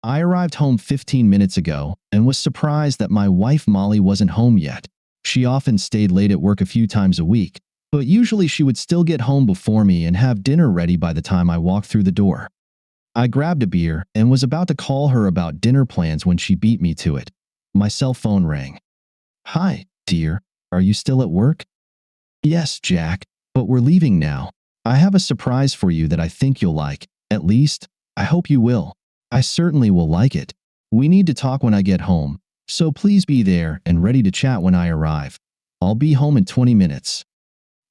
I arrived home 15 minutes ago and was surprised that my wife Molly wasn't home yet. She often stayed late at work a few times a week, but usually she would still get home before me and have dinner ready by the time I walked through the door. I grabbed a beer and was about to call her about dinner plans when she beat me to it. My cell phone rang. "Hi, dear. Are you still at work?" "Yes, Jack, but we're leaving now. I have a surprise for you that I think you'll like. At least, I hope you will. I certainly will like it. We need to talk when I get home, so please be there and ready to chat when I arrive. I'll be home in 20 minutes.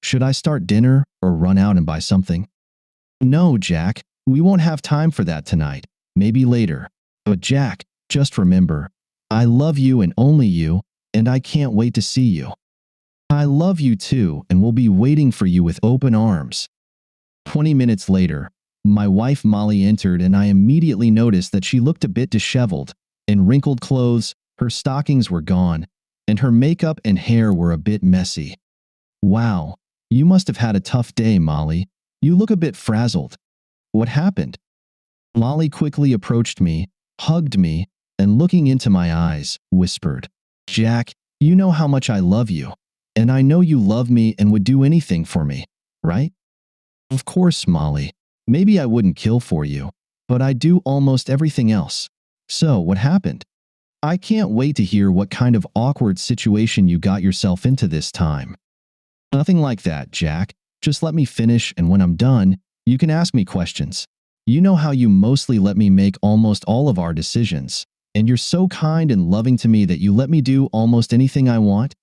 Should I start dinner or run out and buy something?" "No, Jack. We won't have time for that tonight. Maybe later. But Jack, just remember, I love you and only you, and I can't wait to see you." "I love you too and will be waiting for you with open arms." 20 minutes later, my wife Molly entered and I immediately noticed that she looked a bit disheveled. In wrinkled clothes, her stockings were gone, and her makeup and hair were a bit messy. "Wow, you must have had a tough day, Molly. You look a bit frazzled. What happened?" Molly quickly approached me, hugged me, and looking into my eyes, whispered, "Jack, you know how much I love you. And I know you love me and would do anything for me, right?" "Of course, Molly. Maybe I wouldn't kill for you, but I do almost everything else. So, what happened?" "I can't wait to hear what kind of awkward situation you got yourself into this time." "Nothing like that, Jack. Just let me finish, and when I'm done, you can ask me questions. You know how you mostly let me make almost all of our decisions, and you're so kind and loving to me that you let me do almost anything I want.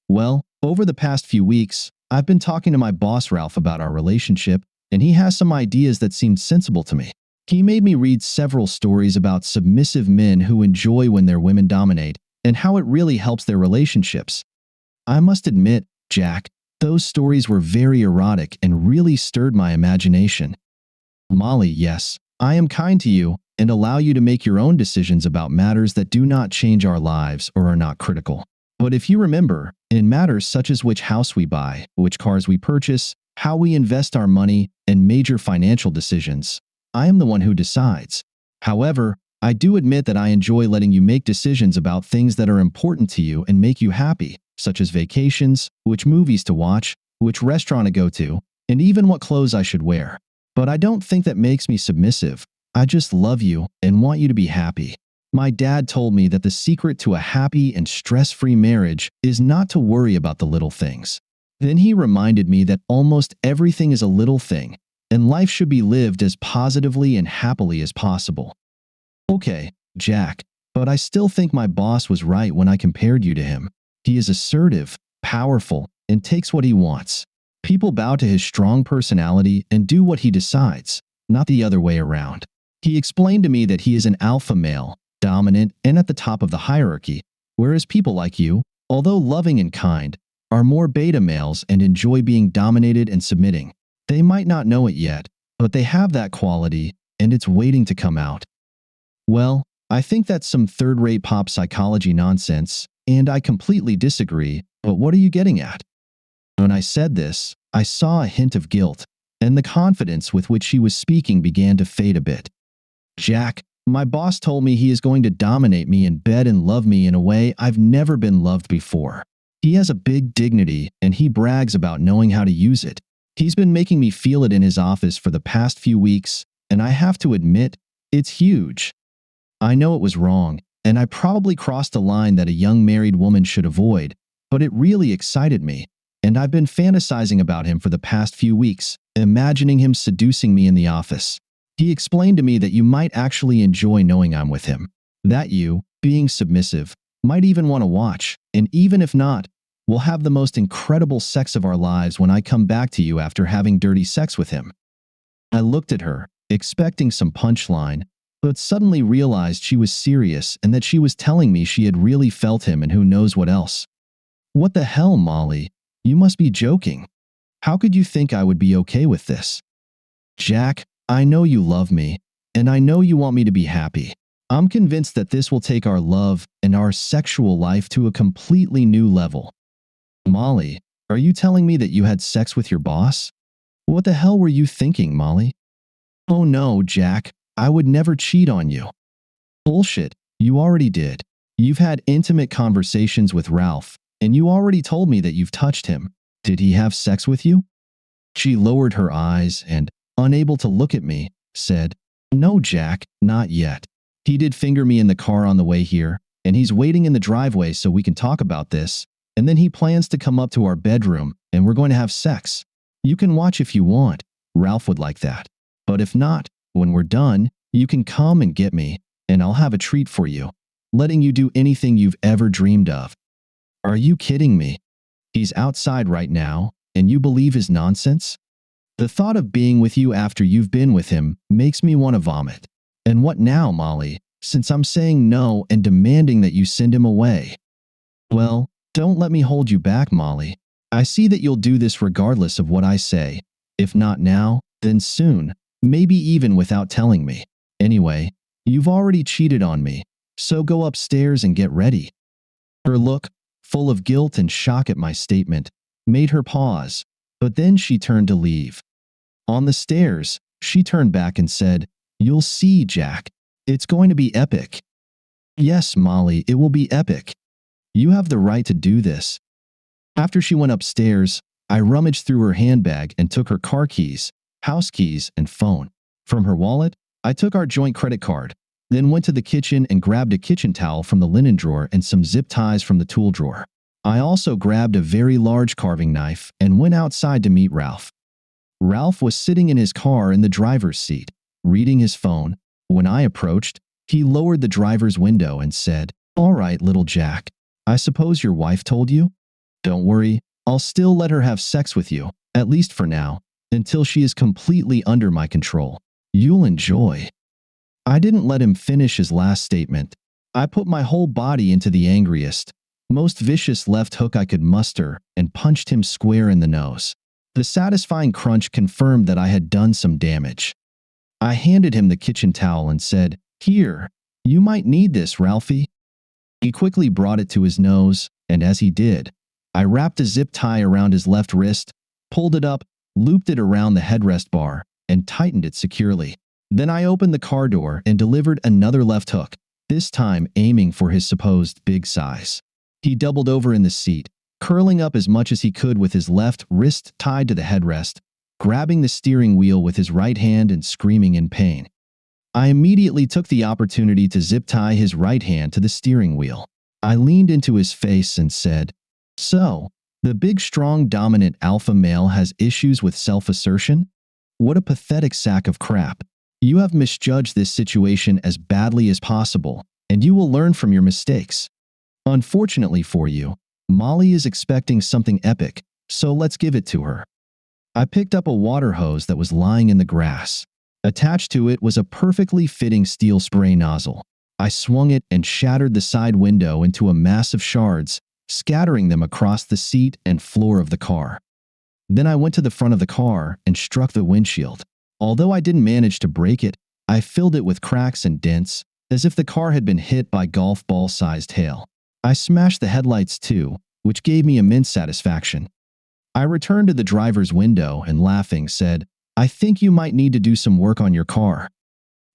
Well, over the past few weeks, I've been talking to my boss Ralph about our relationship, and he has some ideas that seemed sensible to me. He made me read several stories about submissive men who enjoy when their women dominate, and how it really helps their relationships. I must admit, Jack, those stories were very erotic and really stirred my imagination." "Molly, yes, I am kind to you and allow you to make your own decisions about matters that do not change our lives or are not critical. But if you remember, in matters such as which house we buy, which cars we purchase, how we invest our money, and major financial decisions, I am the one who decides. However, I do admit that I enjoy letting you make decisions about things that are important to you and make you happy, such as vacations, which movies to watch, which restaurant to go to, and even what clothes I should wear. But I don't think that makes me submissive. I just love you and want you to be happy. My dad told me that the secret to a happy and stress-free marriage is not to worry about the little things. Then he reminded me that almost everything is a little thing, and life should be lived as positively and happily as possible." "Okay, Jack, but I still think my boss was right when I compared you to him. He is assertive, powerful, and takes what he wants. People bow to his strong personality and do what he decides, not the other way around. He explained to me that he is an alpha male, dominant and at the top of the hierarchy, whereas people like you, although loving and kind, are more beta males and enjoy being dominated and submitting. They might not know it yet, but they have that quality, and it's waiting to come out." "Well, I think that's some third-rate pop psychology nonsense, and I completely disagree, but what are you getting at?" When I said this, I saw a hint of guilt, and the confidence with which she was speaking began to fade a bit. "Jack, my boss told me he is going to dominate me in bed and love me in a way I've never been loved before. He has a big dignity, and he brags about knowing how to use it. He's been making me feel it in his office for the past few weeks, and I have to admit, it's huge. I know it was wrong, and I probably crossed a line that a young married woman should avoid, but it really excited me, and I've been fantasizing about him for the past few weeks, imagining him seducing me in the office. He explained to me that you might actually enjoy knowing I'm with him, that you, being submissive, might even want to watch, and even if not, we'll have the most incredible sex of our lives when I come back to you after having dirty sex with him." I looked at her, expecting some punchline, but suddenly realized she was serious and that she was telling me she had really felt him and who knows what else. "What the hell, Molly? You must be joking. How could you think I would be okay with this?" "Jack, I know you love me, and I know you want me to be happy. I'm convinced that this will take our love and our sexual life to a completely new level." "Molly, are you telling me that you had sex with your boss? What the hell were you thinking, Molly?" "Oh no, Jack, I would never cheat on you." Bullshit. You already did. You've had intimate conversations with Ralph, and you already told me that you've touched him. Did he have sex with you? She lowered her eyes and, unable to look at me, said, No, Jack, not yet. He did finger me in the car on the way here, and he's waiting in the driveway so we can talk about this, and then he plans to come up to our bedroom, and we're going to have sex. You can watch if you want. Ralph would like that. But if not, when we're done, you can come and get me, and I'll have a treat for you, letting you do anything you've ever dreamed of. Are you kidding me? He's outside right now, and you believe his nonsense? The thought of being with you after you've been with him makes me want to vomit. And what now, Molly, since I'm saying no and demanding that you send him away? Well, don't let me hold you back, Molly. I see that you'll do this regardless of what I say. If not now, then soon, maybe even without telling me. Anyway, you've already cheated on me, so go upstairs and get ready. Her look, full of guilt and shock at my statement, made her pause, but then she turned to leave. On the stairs, she turned back and said, You'll see, Jack. It's going to be epic. Yes, Molly, it will be epic. You have the right to do this. After she went upstairs, I rummaged through her handbag and took her car keys, house keys, and phone. From her wallet, I took our joint credit card, then went to the kitchen and grabbed a kitchen towel from the linen drawer and some zip ties from the tool drawer. I also grabbed a very large carving knife and went outside to meet Ralph. Ralph was sitting in his car in the driver's seat, reading his phone. When I approached, he lowered the driver's window and said, All right, little Jack. I suppose your wife told you? Don't worry, I'll still let her have sex with you, at least for now, until she is completely under my control. You'll enjoy. I didn't let him finish his last statement. I put my whole body into the angriest, most vicious left hook I could muster and punched him square in the nose. The satisfying crunch confirmed that I had done some damage. I handed him the kitchen towel and said, Here, you might need this, Ralphie. He quickly brought it to his nose, and as he did, I wrapped a zip tie around his left wrist, pulled it up, looped it around the headrest bar, and tightened it securely. Then I opened the car door and delivered another left hook, this time aiming for his supposed big size. He doubled over in the seat, curling up as much as he could with his left wrist tied to the headrest, grabbing the steering wheel with his right hand and screaming in pain. I immediately took the opportunity to zip tie his right hand to the steering wheel. I leaned into his face and said, So, the big, strong, dominant alpha male has issues with self-assertion? What a pathetic sack of crap. You have misjudged this situation as badly as possible, and you will learn from your mistakes. Unfortunately for you, Molly is expecting something epic, so let's give it to her. I picked up a water hose that was lying in the grass. Attached to it was a perfectly fitting steel spray nozzle. I swung it and shattered the side window into a mass of shards, scattering them across the seat and floor of the car. Then I went to the front of the car and struck the windshield. Although I didn't manage to break it, I filled it with cracks and dents, as if the car had been hit by golf ball-sized hail. I smashed the headlights too, which gave me immense satisfaction. I returned to the driver's window and, laughing, said, I think you might need to do some work on your car.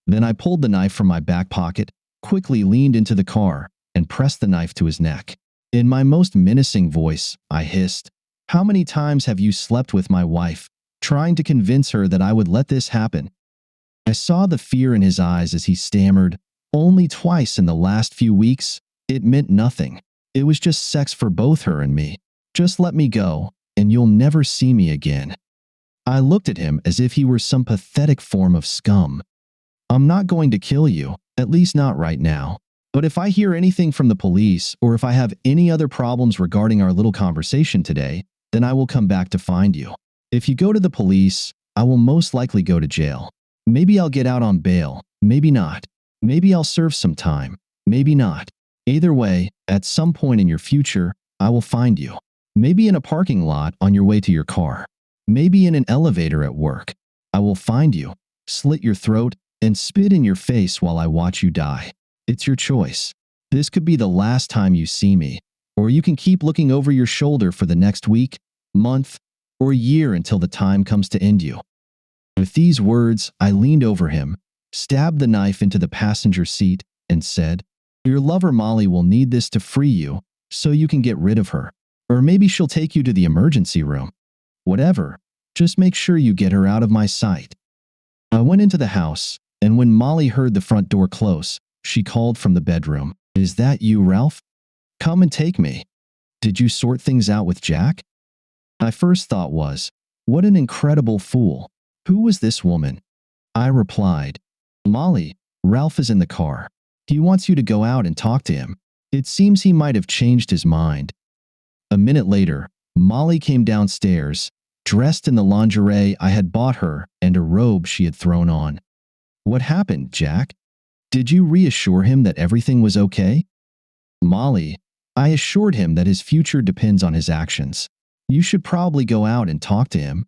Then I pulled the knife from my back pocket, quickly leaned into the car, and pressed the knife to his neck. In my most menacing voice, I hissed, How many times have you slept with my wife, trying to convince her that I would let this happen? I saw the fear in his eyes as he stammered, Only twice in the last few weeks. It meant nothing. It was just sex for both her and me. Just let me go, and you'll never see me again. I looked at him as if he were some pathetic form of scum. I'm not going to kill you, at least not right now. But if I hear anything from the police or if I have any other problems regarding our little conversation today, then I will come back to find you. If you go to the police, I will most likely go to jail. Maybe I'll get out on bail, maybe not. Maybe I'll serve some time, maybe not. Either way, at some point in your future, I will find you. Maybe in a parking lot on your way to your car. Maybe in an elevator at work. I will find you, slit your throat, and spit in your face while I watch you die. It's your choice. This could be the last time you see me, or you can keep looking over your shoulder for the next week, month, or year until the time comes to end you. With these words, I leaned over him, stabbed the knife into the passenger seat, and said, "Your lover Molly will need this to free you so you can get rid of her. Or maybe she'll take you to the emergency room. Whatever. Just make sure you get her out of my sight." I went into the house, and when Molly heard the front door close, she called from the bedroom, "Is that you, Ralph? Come and take me. Did you sort things out with Jack?" My first thought was, what an incredible fool. Who was this woman? I replied, "Molly, Ralph is in the car. He wants you to go out and talk to him. It seems he might have changed his mind." A minute later, Molly came downstairs, dressed in the lingerie I had bought her and a robe she had thrown on. "What happened, Jack? Did you reassure him that everything was okay?" "Molly, I assured him that his future depends on his actions. You should probably go out and talk to him."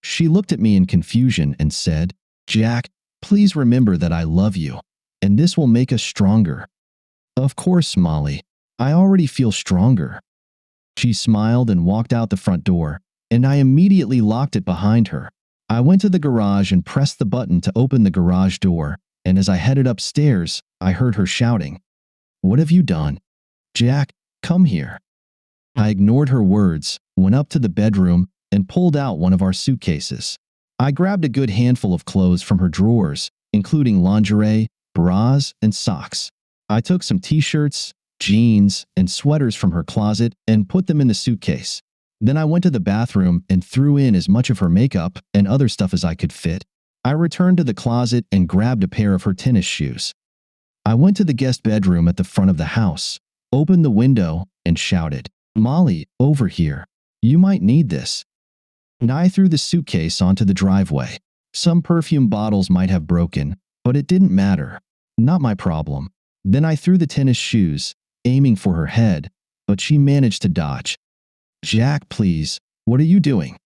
She looked at me in confusion and said, "Jack, please remember that I love you, and this will make us stronger." "Of course, Molly. I already feel stronger." She smiled and walked out the front door, and I immediately locked it behind her. I went to the garage and pressed the button to open the garage door, and as I headed upstairs, I heard her shouting, "What have you done? Jack, come here." I ignored her words, went up to the bedroom, and pulled out one of our suitcases. I grabbed a good handful of clothes from her drawers, including lingerie, bras, and socks. I took some t-shirts, jeans, and sweaters from her closet and put them in the suitcase. Then I went to the bathroom and threw in as much of her makeup and other stuff as I could fit. I returned to the closet and grabbed a pair of her tennis shoes. I went to the guest bedroom at the front of the house, opened the window, and shouted, "Molly, over here. You might need this." And I threw the suitcase onto the driveway. Some perfume bottles might have broken, but it didn't matter. Not my problem. Then I threw the tennis shoes, aiming for her head, but she managed to dodge. "Jack, please, what are you doing?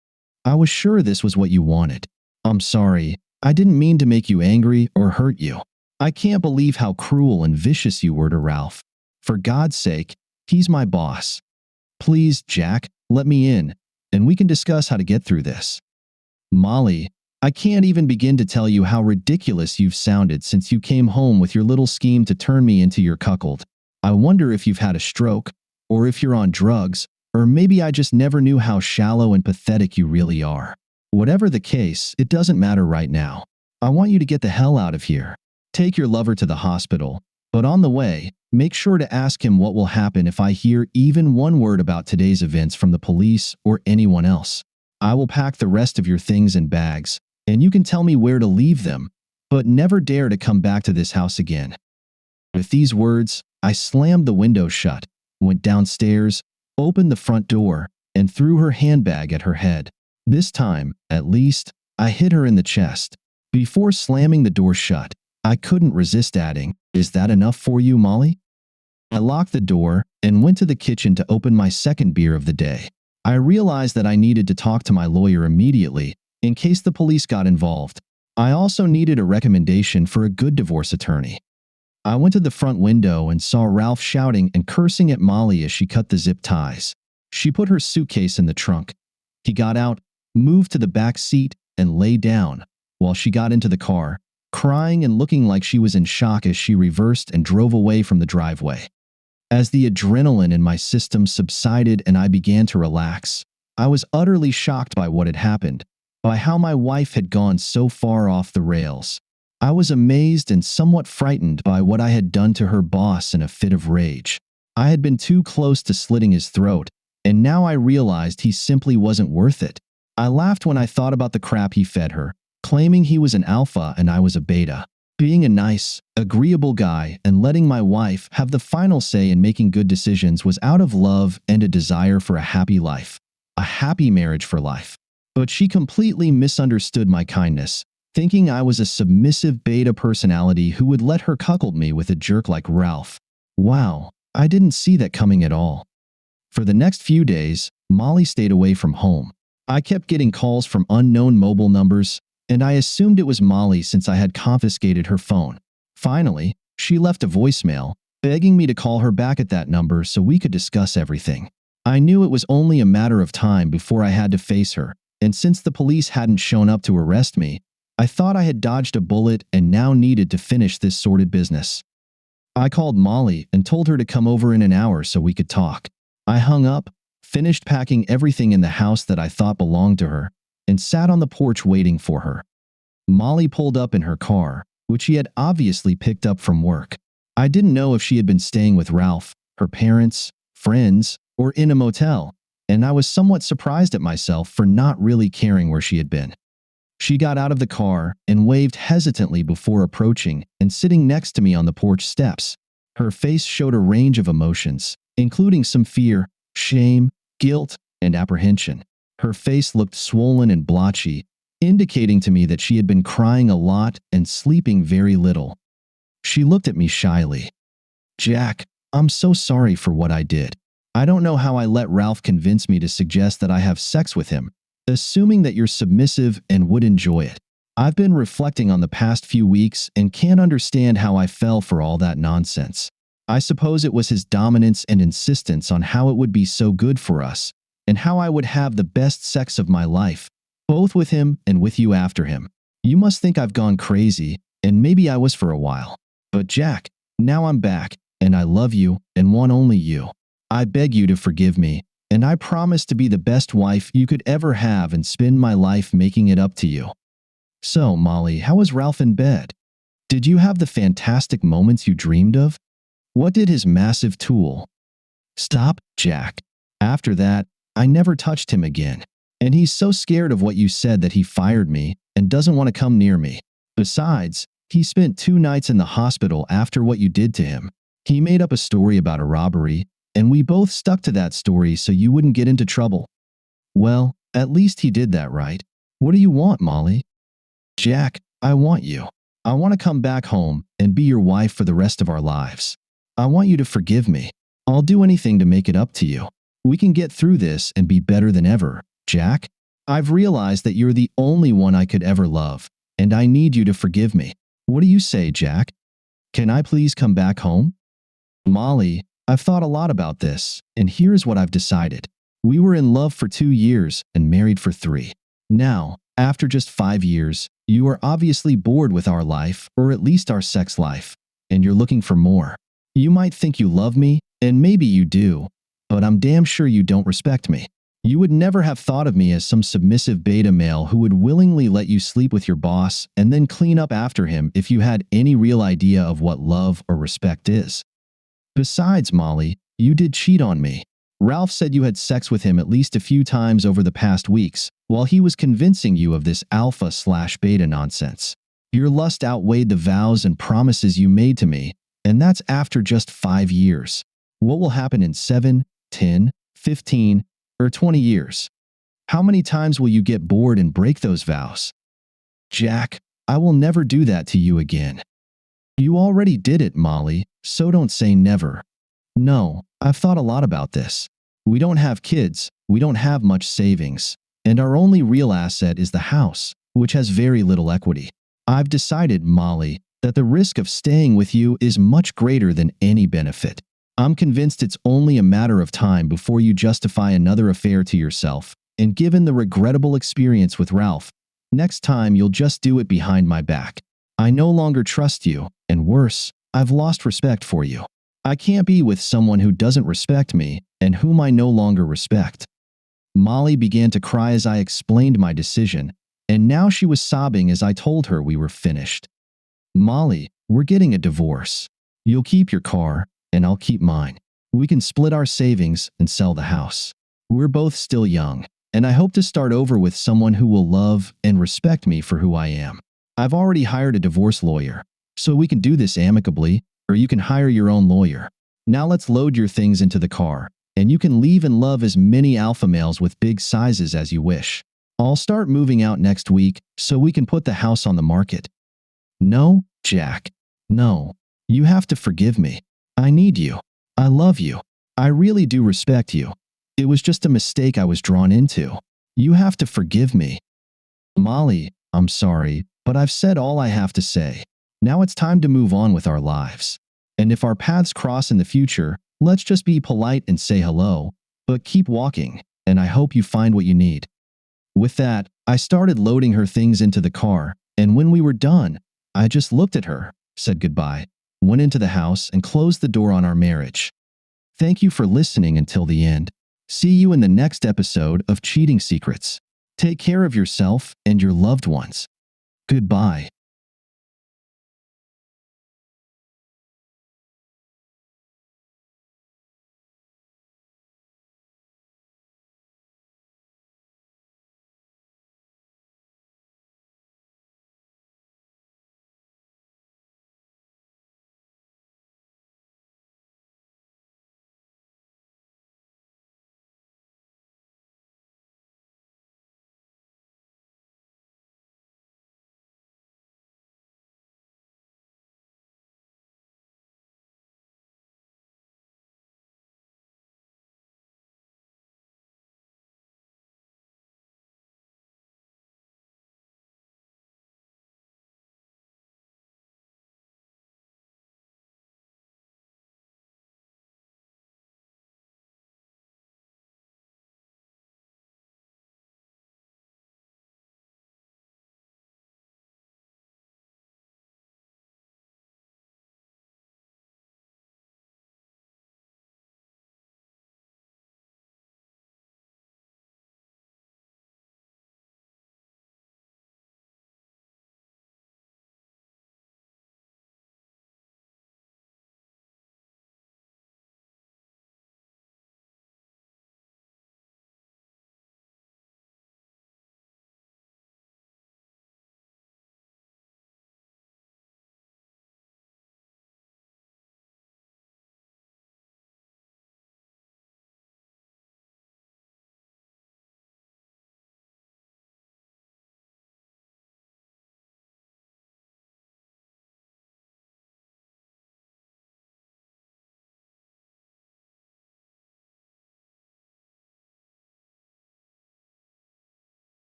I was sure this was what you wanted. I'm sorry. I didn't mean to make you angry or hurt you. I can't believe how cruel and vicious you were to Ralph. For God's sake, he's my boss. Please, Jack, let me in, and we can discuss how to get through this." "Molly, I can't even begin to tell you how ridiculous you've sounded since you came home with your little scheme to turn me into your cuckold. I wonder if you've had a stroke, or if you're on drugs, or maybe I just never knew how shallow and pathetic you really are. Whatever the case, it doesn't matter right now. I want you to get the hell out of here. Take your lover to the hospital, but on the way, make sure to ask him what will happen if I hear even one word about today's events from the police or anyone else. I will pack the rest of your things in bags, and you can tell me where to leave them, but never dare to come back to this house again." With these words, I slammed the window shut, went downstairs, opened the front door, and threw her handbag at her head. This time, at least, I hit her in the chest. Before slamming the door shut, I couldn't resist adding, "Is that enough for you, Molly?" I locked the door and went to the kitchen to open my second beer of the day. I realized that I needed to talk to my lawyer immediately in case the police got involved. I also needed a recommendation for a good divorce attorney. I went to the front window and saw Ralph shouting and cursing at Molly as she cut the zip ties. She put her suitcase in the trunk. He got out, moved to the back seat, and lay down, while she got into the car, crying and looking like she was in shock as she reversed and drove away from the driveway. As the adrenaline in my system subsided and I began to relax, I was utterly shocked by what had happened, by how my wife had gone so far off the rails. I was amazed and somewhat frightened by what I had done to her boss in a fit of rage. I had been too close to slitting his throat, and now I realized he simply wasn't worth it. I laughed when I thought about the crap he fed her, claiming he was an alpha and I was a beta. Being a nice, agreeable guy and letting my wife have the final say in making good decisions was out of love and a desire for a happy life. A happy marriage for life. But she completely misunderstood my kindness, thinking I was a submissive beta personality who would let her cuckold me with a jerk like Ralph. Wow, I didn't see that coming at all. For the next few days, Molly stayed away from home. I kept getting calls from unknown mobile numbers, and I assumed it was Molly since I had confiscated her phone. Finally, she left a voicemail, begging me to call her back at that number so we could discuss everything. I knew it was only a matter of time before I had to face her, and since the police hadn't shown up to arrest me, I thought I had dodged a bullet and now needed to finish this sordid business. I called Molly and told her to come over in an hour so we could talk. I hung up, finished packing everything in the house that I thought belonged to her, and sat on the porch waiting for her. Molly pulled up in her car, which she had obviously picked up from work. I didn't know if she had been staying with Ralph, her parents, friends, or in a motel, and I was somewhat surprised at myself for not really caring where she had been. She got out of the car and waved hesitantly before approaching and sitting next to me on the porch steps. Her face showed a range of emotions, including some fear, shame, guilt, and apprehension. Her face looked swollen and blotchy, indicating to me that she had been crying a lot and sleeping very little. She looked at me shyly. "Jack, I'm so sorry for what I did. I don't know how I let Ralph convince me to suggest that I have sex with him, assuming that you're submissive and would enjoy it. I've been reflecting on the past few weeks and can't understand how I fell for all that nonsense. I suppose it was his dominance and insistence on how it would be so good for us, and how I would have the best sex of my life, both with him and with you after him. You must think I've gone crazy, and maybe I was for a while. But Jack, now I'm back, and I love you and want only you. I beg you to forgive me, and I promise to be the best wife you could ever have and spend my life making it up to you." So, Molly, how was Ralph in bed? Did you have the fantastic moments you dreamed of? What did his massive tool? Stop, Jack. After that, I never touched him again. And he's so scared of what you said that he fired me and doesn't want to come near me. Besides, he spent 2 nights in the hospital after what you did to him. He made up a story about a robbery, and we both stuck to that story so you wouldn't get into trouble. Well, at least he did that, right? What do you want, Molly? Jack, I want you. I want to come back home and be your wife for the rest of our lives. I want you to forgive me. I'll do anything to make it up to you. We can get through this and be better than ever, Jack. I've realized that you're the only one I could ever love, and I need you to forgive me. What do you say, Jack? Can I please come back home? Molly, I've thought a lot about this, and here's what I've decided. We were in love for 2 years and married for 3. Now, after just 5 years, you are obviously bored with our life, or at least our sex life, and you're looking for more. You might think you love me, and maybe you do, but I'm damn sure you don't respect me. You would never have thought of me as some submissive beta male who would willingly let you sleep with your boss and then clean up after him if you had any real idea of what love or respect is. Besides, Molly, you did cheat on me. Ralph said you had sex with him at least a few times over the past weeks, while he was convincing you of this alpha/beta nonsense. Your lust outweighed the vows and promises you made to me, and that's after just 5 years. What will happen in 7, 10, 15, or 20 years? How many times will you get bored and break those vows? Jack, I will never do that to you again. You already did it, Molly, so don't say never. No, I've thought a lot about this. We don't have kids, we don't have much savings, and our only real asset is the house, which has very little equity. I've decided, Molly, that the risk of staying with you is much greater than any benefit. I'm convinced it's only a matter of time before you justify another affair to yourself, and given the regrettable experience with Ralph, next time you'll just do it behind my back. I no longer trust you, and worse, I've lost respect for you. I can't be with someone who doesn't respect me and whom I no longer respect. Molly began to cry as I explained my decision, and now she was sobbing as I told her we were finished. Molly, we're getting a divorce. You'll keep your car, and I'll keep mine. We can split our savings and sell the house. We're both still young, and I hope to start over with someone who will love and respect me for who I am. I've already hired a divorce lawyer, so we can do this amicably, or you can hire your own lawyer. Now let's load your things into the car, and you can leave and love as many alpha males with big sizes as you wish. I'll start moving out next week so we can put the house on the market. No, Jack. No. You have to forgive me. I need you. I love you. I really do respect you. It was just a mistake I was drawn into. You have to forgive me. Molly, I'm sorry, but I've said all I have to say. Now it's time to move on with our lives. And if our paths cross in the future, let's just be polite and say hello, but keep walking, and I hope you find what you need. With that, I started loading her things into the car, and when we were done, I just looked at her, said goodbye, went into the house, and closed the door on our marriage. Thank you for listening until the end. See you in the next episode of Cheating Secrets. Take care of yourself and your loved ones. Goodbye.